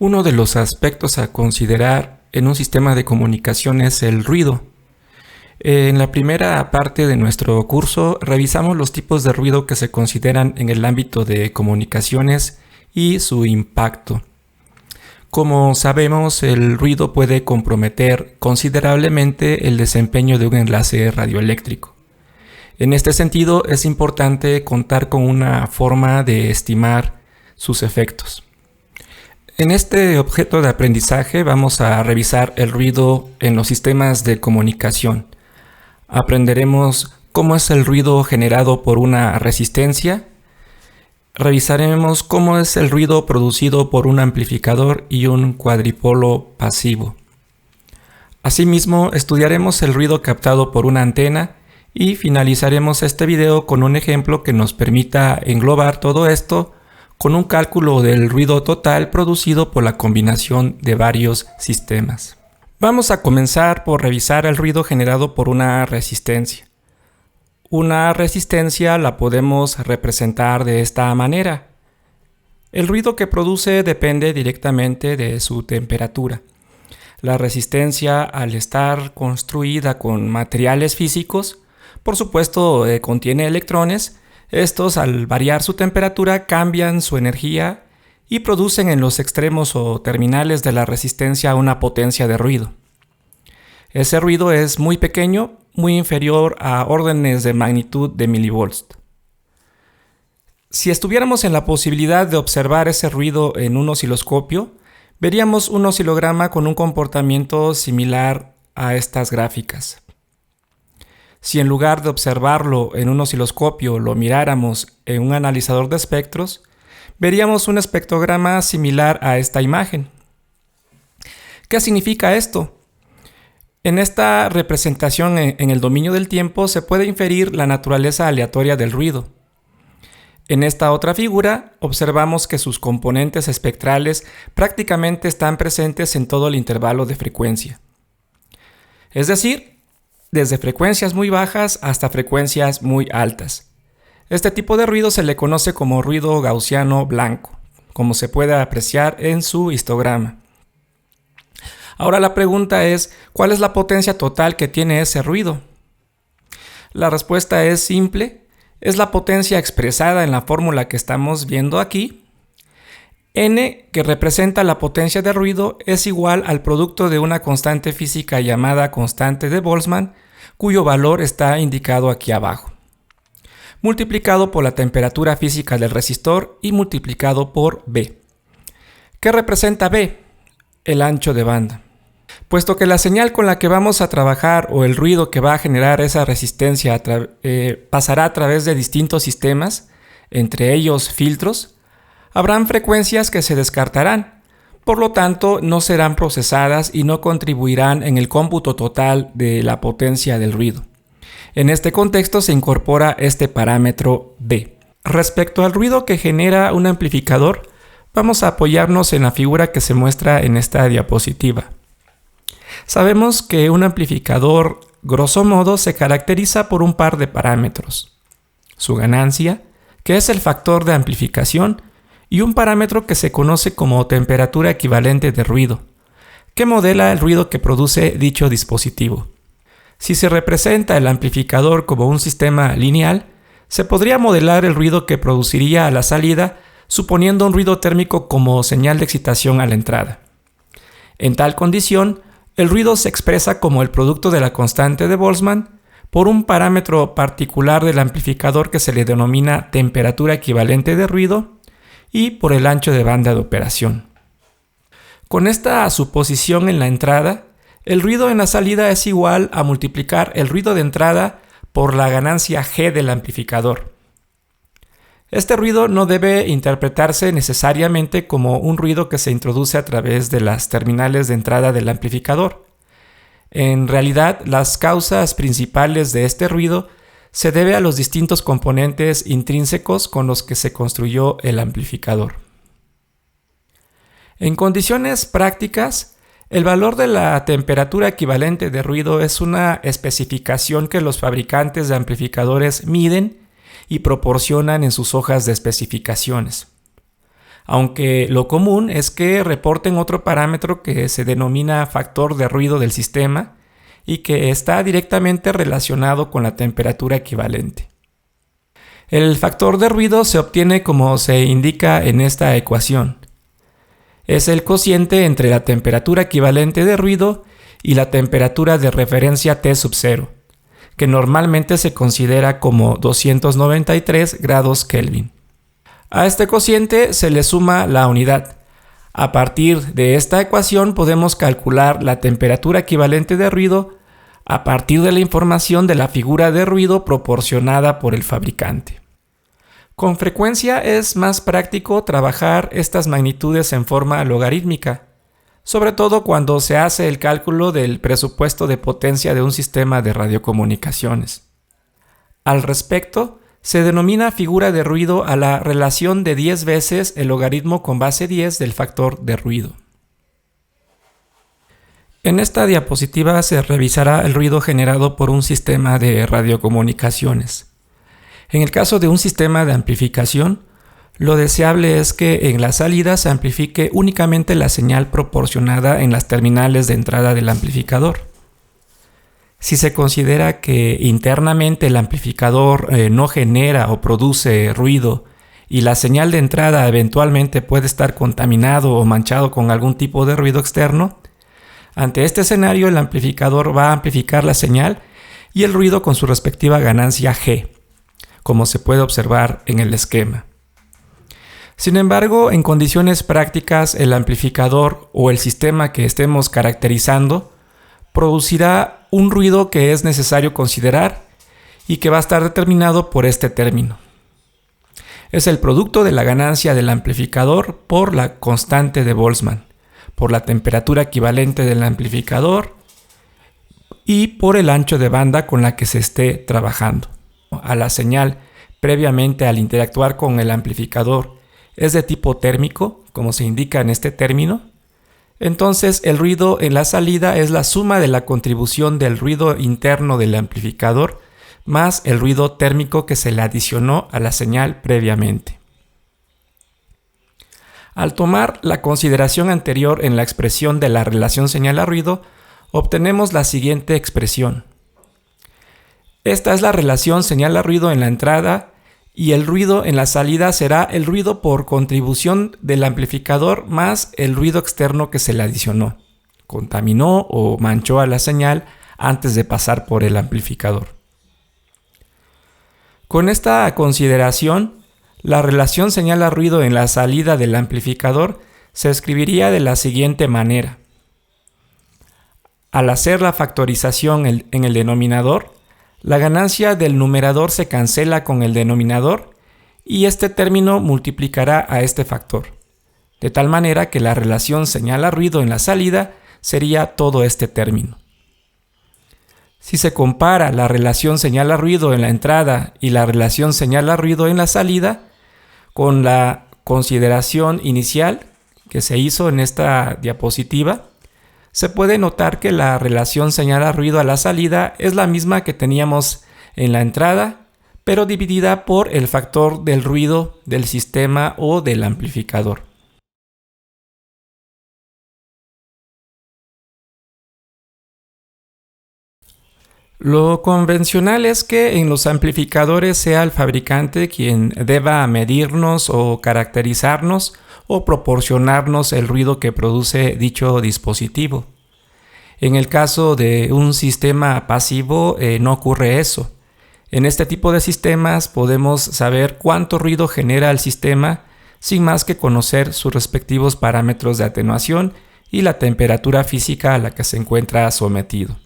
Uno de los aspectos a considerar en un sistema de comunicación es el ruido. En la primera parte de nuestro curso revisamos los tipos de ruido que se consideran en el ámbito de comunicaciones y su impacto. Como sabemos, el ruido puede comprometer considerablemente el desempeño de un enlace radioeléctrico. En este sentido, es importante contar con una forma de estimar sus efectos. En este objeto de aprendizaje vamos a revisar el ruido en los sistemas de comunicación. Aprenderemos cómo es el ruido generado por una resistencia. Revisaremos cómo es el ruido producido por un amplificador y un cuadripolo pasivo. Asimismo, estudiaremos el ruido captado por una antena y finalizaremos este video con un ejemplo que nos permita englobar todo esto con un cálculo del ruido total producido por la combinación de varios sistemas. Vamos a comenzar por revisar el ruido generado por una resistencia. Una resistencia la podemos representar de esta manera. El ruido que produce depende directamente de su temperatura. La resistencia, al estar construida con materiales físicos, por supuesto contiene electrones. Estos, al variar su temperatura, cambian su energía y producen en los extremos o terminales de la resistencia una potencia de ruido. Ese ruido es muy pequeño, muy inferior a órdenes de magnitud de milivolts. Si estuviéramos en la posibilidad de observar ese ruido en un osciloscopio, veríamos un oscilograma con un comportamiento similar a estas gráficas. Si en lugar de observarlo en un osciloscopio lo miráramos en un analizador de espectros, veríamos un espectrograma similar a esta imagen. ¿Qué significa esto? En esta representación en el dominio del tiempo se puede inferir la naturaleza aleatoria del ruido. En esta otra figura observamos que sus componentes espectrales prácticamente están presentes en todo el intervalo de frecuencia. Es decir, desde frecuencias muy bajas hasta frecuencias muy altas. Este tipo de ruido se le conoce como ruido gaussiano blanco, como se puede apreciar en su histograma. Ahora la pregunta es, ¿cuál es la potencia total que tiene ese ruido? La respuesta es simple, es la potencia expresada en la fórmula que estamos viendo aquí. N, que representa la potencia de ruido, es igual al producto de una constante física llamada constante de Boltzmann, cuyo valor está indicado aquí abajo, multiplicado por la temperatura física del resistor y multiplicado por B. ¿Qué representa B? El ancho de banda. Puesto que la señal con la que vamos a trabajar o el ruido que va a generar esa resistencia pasará a través de distintos sistemas, entre ellos filtros, habrán frecuencias que se descartarán, por lo tanto no serán procesadas y no contribuirán en el cómputo total de la potencia del ruido. En este contexto se incorpora este parámetro B. Respecto al ruido que genera un amplificador, vamos a apoyarnos en la figura que se muestra en esta diapositiva. Sabemos que un amplificador, grosso modo, se caracteriza por un par de parámetros: su ganancia, que es el factor de amplificación, y un parámetro que se conoce como temperatura equivalente de ruido, que modela el ruido que produce dicho dispositivo. Si se representa el amplificador como un sistema lineal, se podría modelar el ruido que produciría a la salida, suponiendo un ruido térmico como señal de excitación a la entrada. En tal condición, el ruido se expresa como el producto de la constante de Boltzmann por un parámetro particular del amplificador que se le denomina temperatura equivalente de ruido y por el ancho de banda de operación. Con esta suposición en la entrada, el ruido en la salida es igual a multiplicar el ruido de entrada por la ganancia G del amplificador. Este ruido no debe interpretarse necesariamente como un ruido que se introduce a través de las terminales de entrada del amplificador. En realidad, las causas principales de este ruido se debe a los distintos componentes intrínsecos con los que se construyó el amplificador. En condiciones prácticas, el valor de la temperatura equivalente de ruido es una especificación que los fabricantes de amplificadores miden y proporcionan en sus hojas de especificaciones. aunque lo común es que reporten otro parámetro que se denomina factor de ruido del sistema y que está directamente relacionado con la temperatura equivalente. El factor de ruido se obtiene como se indica en esta ecuación. Es el cociente entre la temperatura equivalente de ruido y la temperatura de referencia T sub 0, que normalmente se considera como 293 grados Kelvin. A este cociente se le suma la unidad. A partir de esta ecuación podemos calcular la temperatura equivalente de ruido a partir de la información de la figura de ruido proporcionada por el fabricante. Con frecuencia es más práctico trabajar estas magnitudes en forma logarítmica, sobre todo cuando se hace el cálculo del presupuesto de potencia de un sistema de radiocomunicaciones. Al respecto, se denomina figura de ruido a la relación de 10 veces el logaritmo con base 10 del factor de ruido. En esta diapositiva se revisará el ruido generado por un sistema de radiocomunicaciones. En el caso de un sistema de amplificación, lo deseable es que en la salida se amplifique únicamente la señal proporcionada en las terminales de entrada del amplificador. Si se considera que internamente el amplificador no genera o produce ruido y la señal de entrada eventualmente puede estar contaminado o manchado con algún tipo de ruido externo, ante este escenario el amplificador va a amplificar la señal y el ruido con su respectiva ganancia G, como se puede observar en el esquema. Sin embargo, en condiciones prácticas, el amplificador o el sistema que estemos caracterizando producirá un ruido que es necesario considerar y que va a estar determinado por este término. Es el producto de la ganancia del amplificador por la constante de Boltzmann, por la temperatura equivalente del amplificador y por el ancho de banda con la que se esté trabajando. A la señal previamente al interactuar con el amplificador es de tipo térmico, como se indica en este término, entonces el ruido en la salida es la suma de la contribución del ruido interno del amplificador más el ruido térmico que se le adicionó a la señal previamente. Al tomar la consideración anterior en la expresión de la relación señal a ruido, obtenemos la siguiente expresión. Esta es la relación señal a ruido en la entrada y el ruido en la salida será el ruido por contribución del amplificador más el ruido externo que se le adicionó, contaminó o manchó a la señal antes de pasar por el amplificador. Con esta consideración, la relación señal a ruido en la salida del amplificador se escribiría de la siguiente manera. Al hacer la factorización en el denominador, la ganancia del numerador se cancela con el denominador y este término multiplicará a este factor, de tal manera que la relación señal a ruido en la salida sería todo este término. Si se compara la relación señal a ruido en la entrada y la relación señal a ruido en la salida, con la consideración inicial que se hizo en esta diapositiva, se puede notar que la relación señal a ruido a la salida es la misma que teníamos en la entrada, pero dividida por el factor del ruido del sistema o del amplificador. Lo convencional es que en los amplificadores sea el fabricante quien deba medirnos o caracterizarnos o proporcionarnos el ruido que produce dicho dispositivo. En el caso de un sistema pasivo no ocurre eso. En este tipo de sistemas podemos saber cuánto ruido genera el sistema sin más que conocer sus respectivos parámetros de atenuación y la temperatura física a la que se encuentra sometido.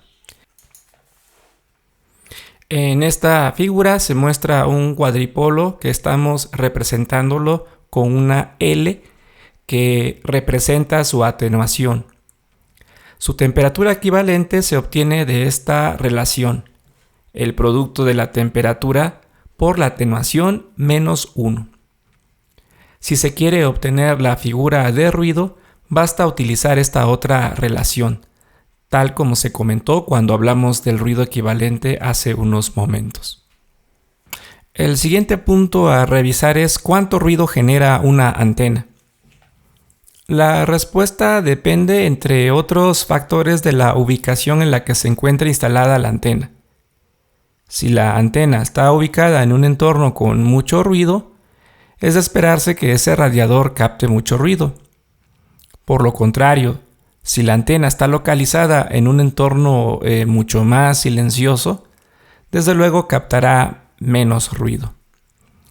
En esta figura se muestra un cuadripolo que estamos representándolo con una L que representa su atenuación. Su temperatura equivalente se obtiene de esta relación, el producto de la temperatura por la atenuación menos 1. Si se quiere obtener la figura de ruido, basta utilizar esta otra relación, tal como se comentó cuando hablamos del ruido equivalente hace unos momentos. El siguiente punto a revisar es cuánto ruido genera una antena. La respuesta depende, entre otros factores, de la ubicación en la que se encuentra instalada la antena. Si la antena está ubicada en un entorno con mucho ruido, es de esperarse que ese radiador capte mucho ruido. Por lo contrario, si la antena está localizada en un entorno mucho más silencioso, desde luego captará menos ruido.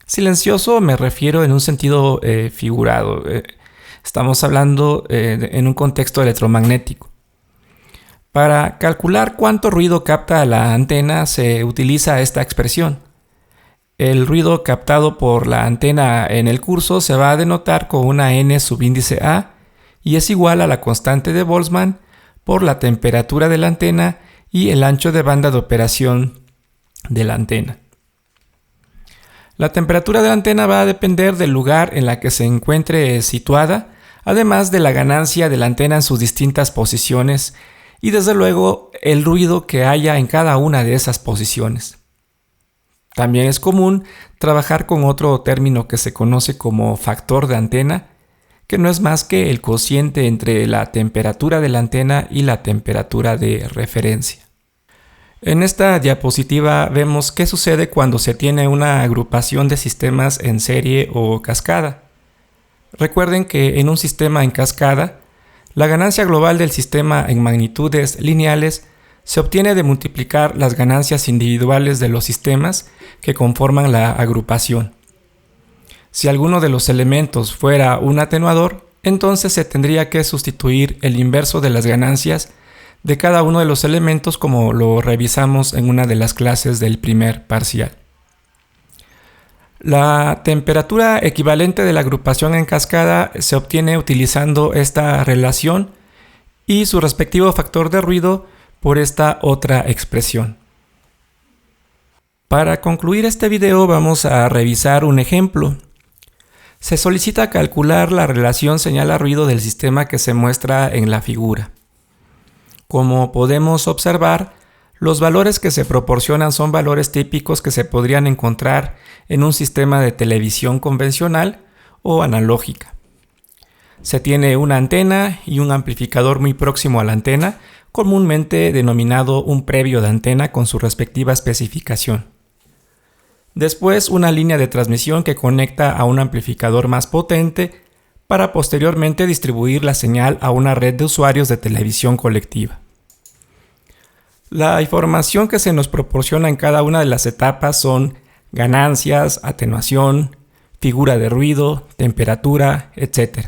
Silencioso me refiero en un sentido figurado. Estamos hablando en un contexto electromagnético. Para calcular cuánto ruido capta la antena se utiliza esta expresión. El ruido captado por la antena en el curso se va a denotar con una n subíndice a y es igual a la constante de Boltzmann por la temperatura de la antena y el ancho de banda de operación de la antena. La temperatura de la antena va a depender del lugar en la que se encuentre situada, además de la ganancia de la antena en sus distintas posiciones y desde luego el ruido que haya en cada una de esas posiciones. También es común trabajar con otro término que se conoce como factor de antena, que no es más que el cociente entre la temperatura de la antena y la temperatura de referencia. En esta diapositiva vemos qué sucede cuando se tiene una agrupación de sistemas en serie o cascada. Recuerden que en un sistema en cascada, la ganancia global del sistema en magnitudes lineales se obtiene de multiplicar las ganancias individuales de los sistemas que conforman la agrupación. Si alguno de los elementos fuera un atenuador, entonces se tendría que sustituir el inverso de las ganancias de cada uno de los elementos, como lo revisamos en una de las clases del primer parcial. La temperatura equivalente de la agrupación en cascada se obtiene utilizando esta relación y su respectivo factor de ruido por esta otra expresión. Para concluir este video vamos a revisar un ejemplo. Se solicita calcular la relación señal-ruido del sistema que se muestra en la figura. Como podemos observar, los valores que se proporcionan son valores típicos que se podrían encontrar en un sistema de televisión convencional o analógica. Se tiene una antena y un amplificador muy próximo a la antena, comúnmente denominado un previo de antena con su respectiva especificación. Después, una línea de transmisión que conecta a un amplificador más potente para posteriormente distribuir la señal a una red de usuarios de televisión colectiva. La información que se nos proporciona en cada una de las etapas son ganancias, atenuación, figura de ruido, temperatura, etc.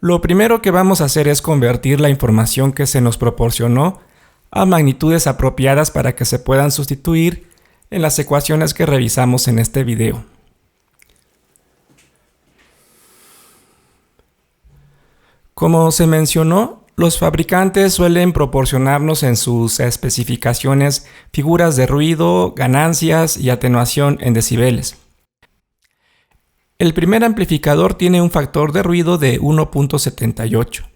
Lo primero que vamos a hacer es convertir la información que se nos proporcionó a magnitudes apropiadas para que se puedan sustituir en las ecuaciones que revisamos en este video. Como se mencionó, los fabricantes suelen proporcionarnos en sus especificaciones figuras de ruido, ganancias y atenuación en decibeles. El primer amplificador tiene un factor de ruido de 1.78.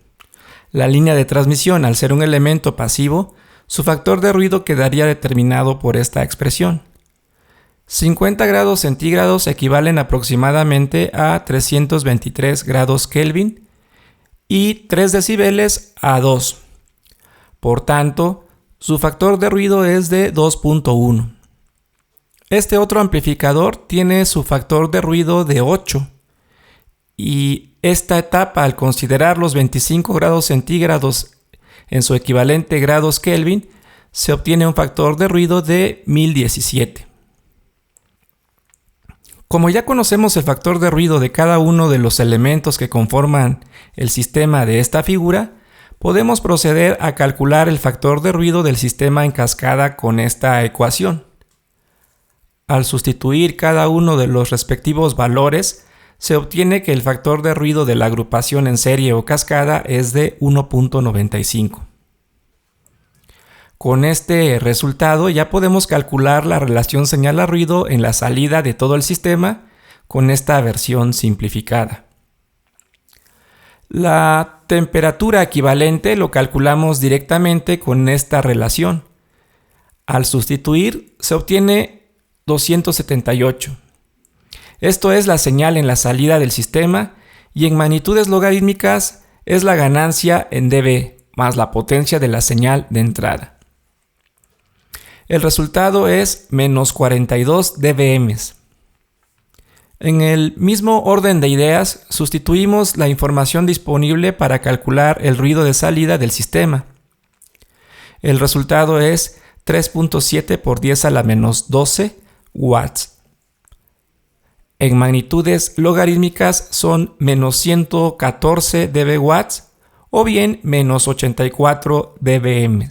La línea de transmisión, al ser un elemento pasivo, su factor de ruido quedaría determinado por esta expresión. 50 grados centígrados equivalen aproximadamente a 323 grados Kelvin y 3 decibeles a 2. Por tanto, su factor de ruido es de 2.1. Este otro amplificador tiene su factor de ruido de 8. Y esta etapa, al considerar los 25 grados centígrados en su equivalente grados Kelvin, se obtiene un factor de ruido de 1017. Como ya conocemos el factor de ruido de cada uno de los elementos que conforman el sistema de esta figura, podemos proceder a calcular el factor de ruido del sistema en cascada con esta ecuación. Al sustituir cada uno de los respectivos valores, se obtiene que el factor de ruido de la agrupación en serie o cascada es de 1.95. Con este resultado ya podemos calcular la relación señal a ruido en la salida de todo el sistema con esta versión simplificada. La temperatura equivalente lo calculamos directamente con esta relación. Al sustituir se obtiene 278. Esto es la señal en la salida del sistema y en magnitudes logarítmicas es la ganancia en dB más la potencia de la señal de entrada. El resultado es menos 42 dBm. En el mismo orden de ideas, sustituimos la información disponible para calcular el ruido de salida del sistema. El resultado es 3.7 por 10 a la menos 12 watts. En magnitudes logarítmicas son menos 114 dBW o bien menos 84 dBm.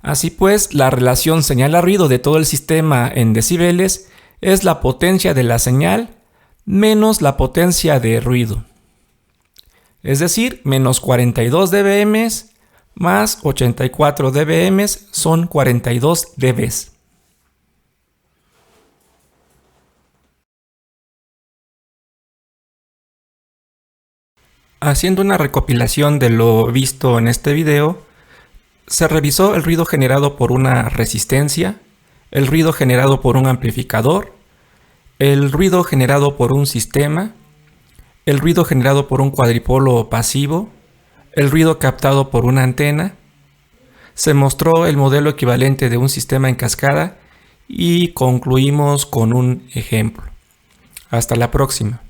Así pues, la relación señal a ruido de todo el sistema en decibeles es la potencia de la señal menos la potencia de ruido. Es decir, menos 42 dBm más 84 dBm son 42 dB. Haciendo una recopilación de lo visto en este video, se revisó el ruido generado por una resistencia, el ruido generado por un amplificador, el ruido generado por un sistema, el ruido generado por un cuadripolo pasivo, el ruido captado por una antena. Se mostró el modelo equivalente de un sistema en cascada y concluimos con un ejemplo. Hasta la próxima.